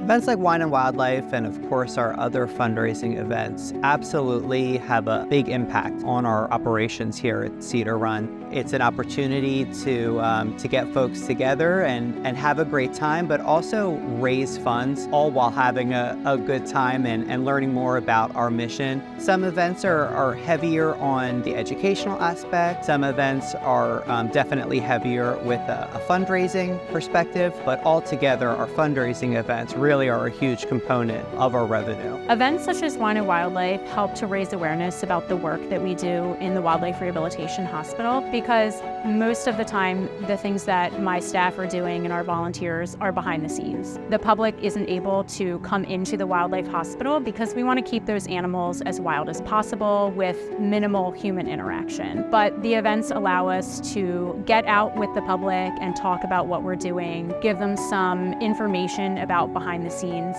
Events like Wine and Wildlife and of course our other fundraising events absolutely have a big impact on our operations here at Cedar Run. It's an opportunity to get folks together and have a great time, but also raise funds, all while having a good time and learning more about our mission. Some events are heavier on the educational aspect. Some events are definitely heavier with a fundraising perspective, but altogether our fundraising events really are a huge component of our revenue. Events such as Wine and Wildlife help to raise awareness about the work that we do in the Wildlife Rehabilitation Hospital, because most of the time the things that my staff are doing and our volunteers are behind the scenes. The public isn't able to come into the Wildlife Hospital because we want to keep those animals as wild as possible with minimal human interaction. But the events allow us to get out with the public and talk about what we're doing, give them some information about behind the scenes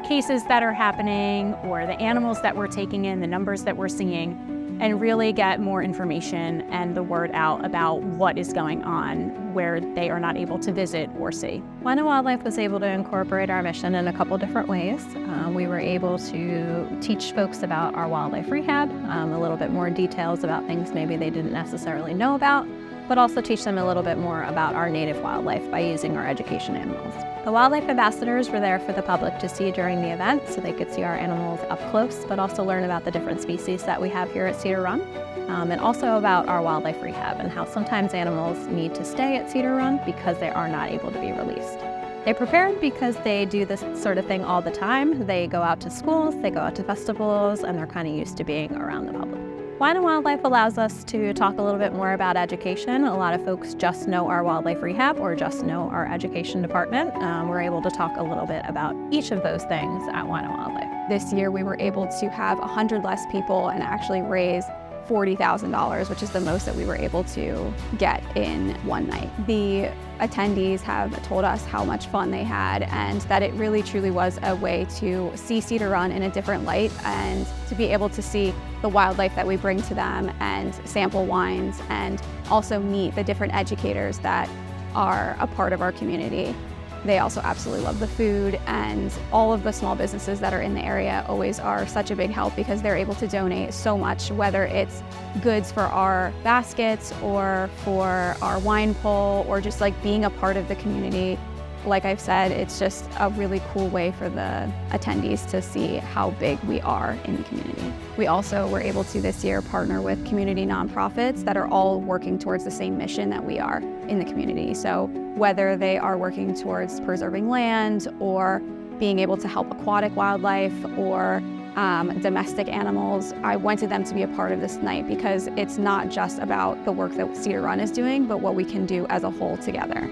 cases that are happening or the animals that we're taking in, the numbers that we're seeing, and really get more information and the word out about what is going on where they are not able to visit or see. Wine and Wildlife was able to incorporate our mission in a couple different ways. We were able to teach folks about our wildlife rehab, a little bit more details about things maybe they didn't necessarily know about, but also teach them a little bit more about our native wildlife by using our education animals. The wildlife ambassadors were there for the public to see during the event, so they could see our animals up close, but also learn about the different species that we have here at Cedar Run, and also about our wildlife rehab and how sometimes animals need to stay at Cedar Run because they are not able to be released. They prepared because they do this sort of thing all the time. They go out to schools, they go out to festivals, and they're kind of used to being around the public. Wine and Wildlife allows us to talk a little bit more about education. A lot of folks just know our wildlife rehab or just know our education department. We're able to talk a little bit about each of those things at Wine and Wildlife. This year we were able to have 100 less people and actually raise $40,000, which is the most that we were able to get in one night. The attendees have told us how much fun they had and that it really truly was a way to see Cedar Run in a different light and to be able to see the wildlife that we bring to them and sample wines and also meet the different educators that are a part of our community. They also absolutely love the food, and all of the small businesses that are in the area always are such a big help because they're able to donate so much, whether it's goods for our baskets or for our wine pull or just like being a part of the community. Like I've said, it's just a really cool way for the attendees to see how big we are in the community. We also were able to this year partner with community nonprofits that are all working towards the same mission that we are in the community. So whether they are working towards preserving land or being able to help aquatic wildlife or domestic animals, I wanted them to be a part of this night because it's not just about the work that Cedar Run is doing, but what we can do as a whole together.